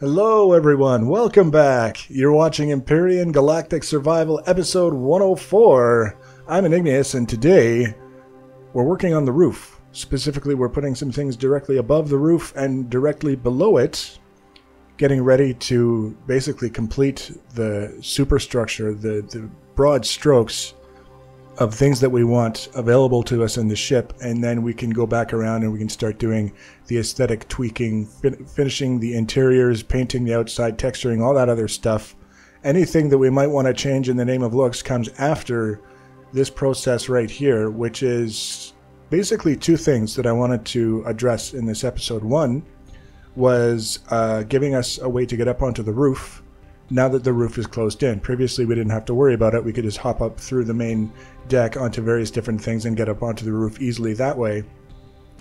Hello everyone, welcome back. You're watching Empyrion Galactic Survival episode 104. I'm Igneous and today we're working on the roof. Specifically, we're putting some things directly above the roof and directly below it, getting ready to basically complete the superstructure, the broad strokes of things that we want available to us in the ship, and then we can go back around and we can start doing the aesthetic tweaking, finishing the interiors, painting the outside, texturing, all that other stuff. Anything that we might want to change in the name of looks comes after this process right here, which is basically two things that I wanted to address in this episode. One was giving us a way to get up onto the roof now that the roof is closed in. Previously we didn't have to worry about it. We could just hop up through the main deck onto various different things and get up onto the roof easily that way.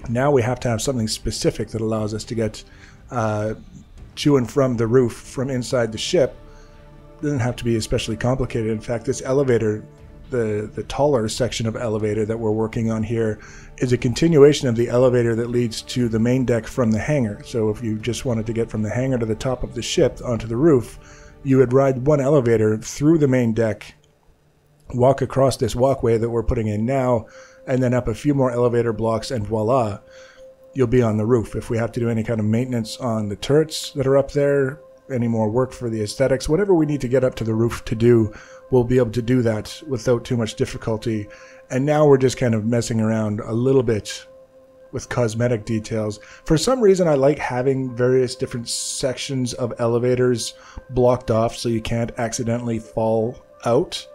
Now we have to have something specific that allows us to get to and from the roof from inside the ship. It doesn't have to be especially complicated. In fact, this elevator, the taller section of elevator that we're working on here, is a continuation of the elevator that leads to the main deck from the hangar. So if you just wanted to get from the hangar to the top of the ship onto the roof, you would ride one elevator through the main deck, walk across this walkway that we're putting in now, and then up a few more elevator blocks, and voila, you'll be on the roof. If we have to do any kind of maintenance on the turrets that are up there, any more work for the aesthetics, whatever we need to get up to the roof to do, we'll be able to do that without too much difficulty. And now we're just kind of messing around a little bit with cosmetic details. For some reason, I like having various different sections of elevators blocked off so you can't accidentally fall out.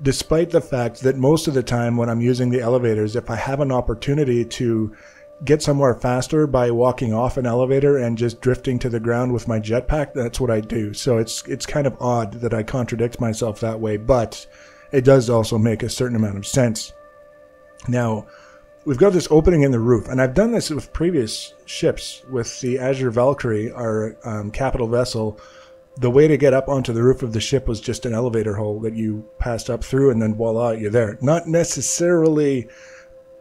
Despite the fact that most of the time when I'm using the elevators, if I have an opportunity to get somewhere faster by walking off an elevator and just drifting to the ground with my jetpack, that's what I do. So it's kind of odd that I contradict myself that way, but it does also make a certain amount of sense. Now, we've got this opening in the roof, and I've done this with previous ships. With the Azure Valkyrie, our capital vessel, the way to get up onto the roof of the ship was just an elevator hole that you passed up through, and then voila, you're there. Not necessarily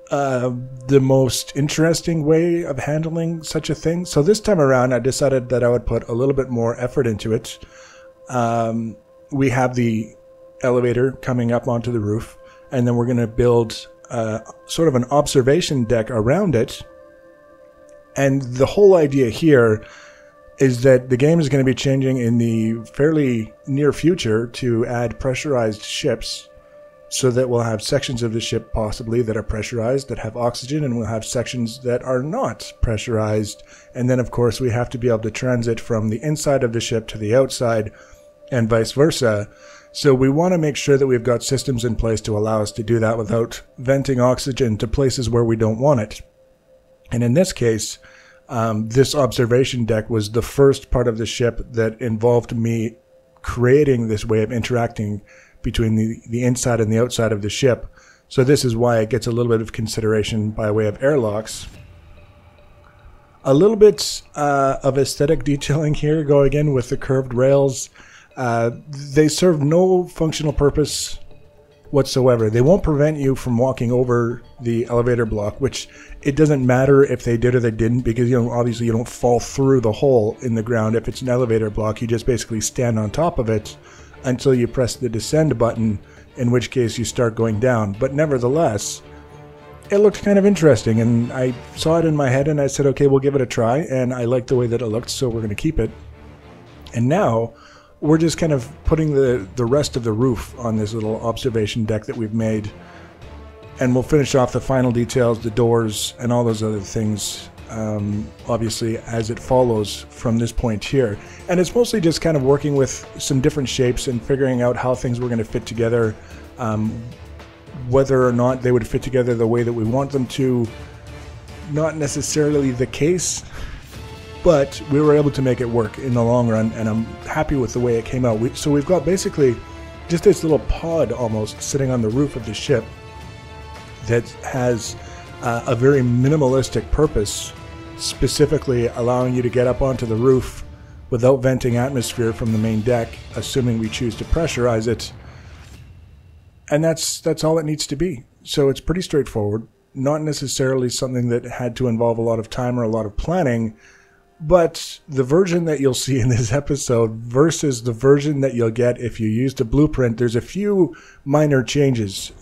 the most interesting way of handling such a thing. So this time around, I decided that I would put a little bit more effort into it. We have the elevator coming up onto the roof, and then we're going to build sort of an observation deck around it. And the whole idea here is that the game is going to be changing in the fairly near future to add pressurized ships, so that we'll have sections of the ship possibly that are pressurized, that have oxygen, and we'll have sections that are not pressurized. And then of course we have to be able to transit from the inside of the ship to the outside and vice versa. So we want to make sure that we've got systems in place to allow us to do that without venting oxygen to places where we don't want it. And in this case, this observation deck was the first part of the ship that involved me creating this way of interacting between the inside and the outside of the ship. So this is why it gets a little bit of consideration by way of airlocks. A little bit of aesthetic detailing here, going in with the curved rails. They serve no functional purpose whatsoever. They won't prevent you from walking over the elevator block, which it doesn't matter if they did or they didn't, because obviously you don't fall through the hole in the ground. If it's an elevator block, you just basically stand on top of it until you press the descend button, in which case you start going down. But nevertheless, it looked kind of interesting, and I saw it in my head and I said, okay, we'll give it a try, and I liked the way that it looked, so we're going to keep it. And now we're just kind of putting the rest of the roof on this little observation deck that we've made, and we'll finish off the final details, the doors, and all those other things, obviously, as it follows from this point here. And it's mostly just kind of working with some different shapes and figuring out how things were going to fit together, whether or not they would fit together the way that we want them to. Not necessarily the case, but we were able to make it work in the long run, and I'm happy with the way it came out. So we've got basically just this little pod almost sitting on the roof of the ship that has a very minimalistic purpose, specifically allowing you to get up onto the roof without venting atmosphere from the main deck, assuming we choose to pressurize it. And that's all it needs to be. So it's pretty straightforward. Not necessarily something that had to involve a lot of time or a lot of planning, But the version that you'll see in this episode versus the version that you'll get if you use the blueprint, there's a few minor changes.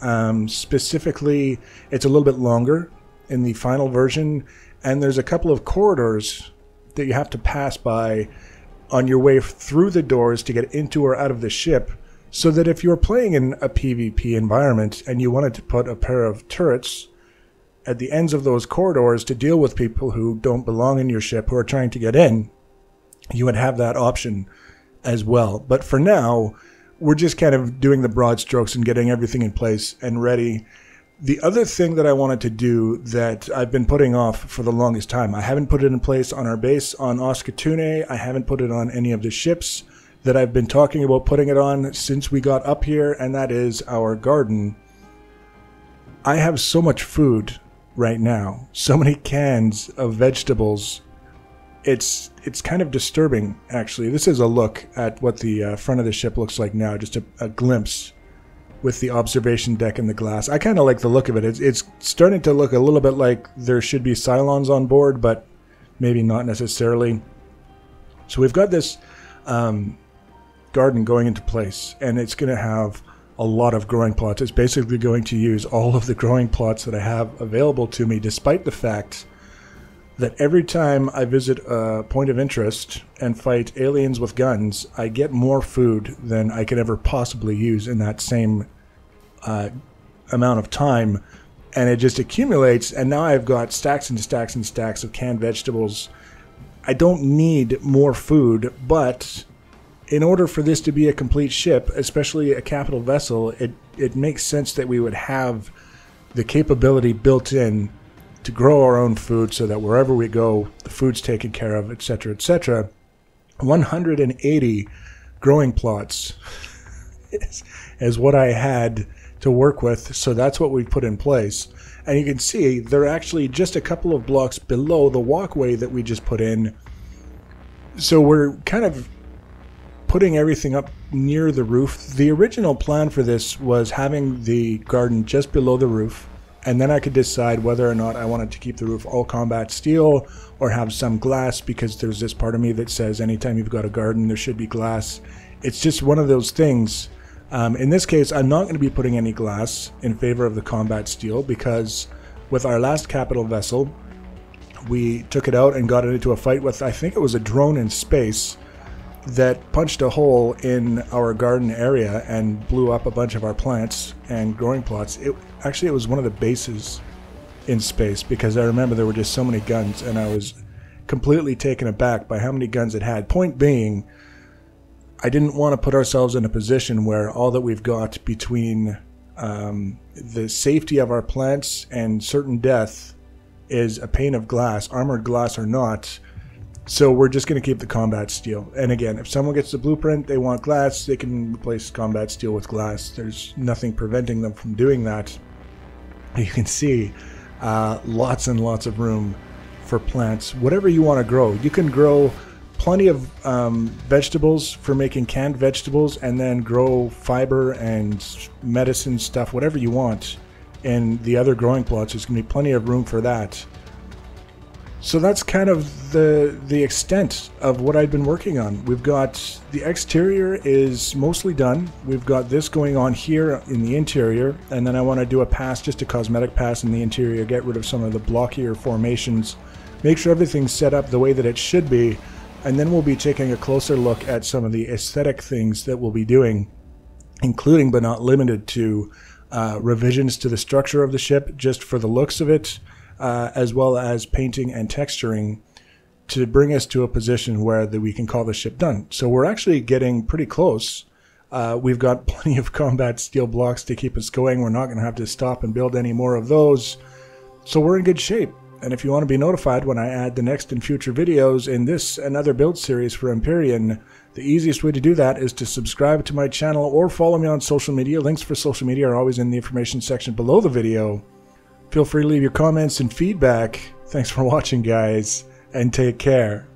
Specifically, it's a little bit longer in the final version, and there's a couple of corridors that you have to pass by on your way through the doors to get into or out of the ship, so that if you're playing in a PvP environment and you wanted to put a pair of turrets at the ends of those corridors to deal with people who don't belong in your ship who are trying to get in, you would have that option as well. But for now, we're just kind of doing the broad strokes and getting everything in place and ready. The other thing that I wanted to do that I've been putting off for the longest time, I haven't put it in place on our base on Oskatune. I haven't put it on any of the ships that I've been talking about putting it on since we got up here, and that is our garden. I have so much food right now, so many cans of vegetables. It's kind of disturbing, actually. This is a look at what the front of the ship looks like now, just a glimpse with the observation deck and the glass. I kind of like the look of it. It's starting to look a little bit like there should be Cylons on board, but maybe not necessarily. So we've got this garden going into place, and it's going to have a lot of growing plots. It's basically going to use all of the growing plots that I have available to me, despite the fact that every time I visit a point of interest and fight aliens with guns, I get more food than I could ever possibly use in that same amount of time, and it just accumulates, and now I've got stacks and stacks and stacks of canned vegetables. I don't need more food, but in order for this to be a complete ship, especially a capital vessel, it makes sense that we would have the capability built in to grow our own food so that wherever we go, the food's taken care of, etc., etc. 180 growing plots is what I had to work with, so that's what we put in place. And you can see they're actually just a couple of blocks below the walkway that we just put in. So we're kind of putting everything up near the roof. The original plan for this was having the garden just below the roof, and then I could decide whether or not I wanted to keep the roof all combat steel or have some glass, because there's this part of me that says anytime you've got a garden there should be glass. It's just one of those things. In this case, I'm not going to be putting any glass in favor of the combat steel, because with our last capital vessel we took it out and got it into a fight with, I think it was a drone in space, that punched a hole in our garden area and blew up a bunch of our plants and growing plots. Actually, it was one of the bases in space, because I remember there were just so many guns, and I was completely taken aback by how many guns it had. Point being, I didn't want to put ourselves in a position where all that we've got between the safety of our plants and certain death is a pane of glass, armored glass or not. So we're just going to keep the combat steel. And again, if someone gets the blueprint, they want glass, they can replace combat steel with glass. There's nothing preventing them from doing that. You can see lots and lots of room for plants. Whatever you want to grow. You can grow plenty of vegetables for making canned vegetables, and then grow fiber and medicine stuff, whatever you want. In the other growing plots, there's going to be plenty of room for that. So that's kind of the extent of what I've been working on. We've got the exterior is mostly done. We've got this going on here in the interior, and then I want to do a pass, just a cosmetic pass in the interior, get rid of some of the blockier formations, make sure everything's set up the way that it should be, and then we'll be taking a closer look at some of the aesthetic things that we'll be doing, including but not limited to revisions to the structure of the ship just for the looks of it, as well as painting and texturing to bring us to a position where we can call the ship done. So we're actually getting pretty close. We've got plenty of combat steel blocks to keep us going. We're not going to have to stop and build any more of those. So we're in good shape. And if you want to be notified when I add the next and future videos in this and other build series for Empyrion, the easiest way to do that is to subscribe to my channel or follow me on social media. Links for social media are always in the information section below the video. Feel free to leave your comments and feedback. Thanks for watching, guys, and take care.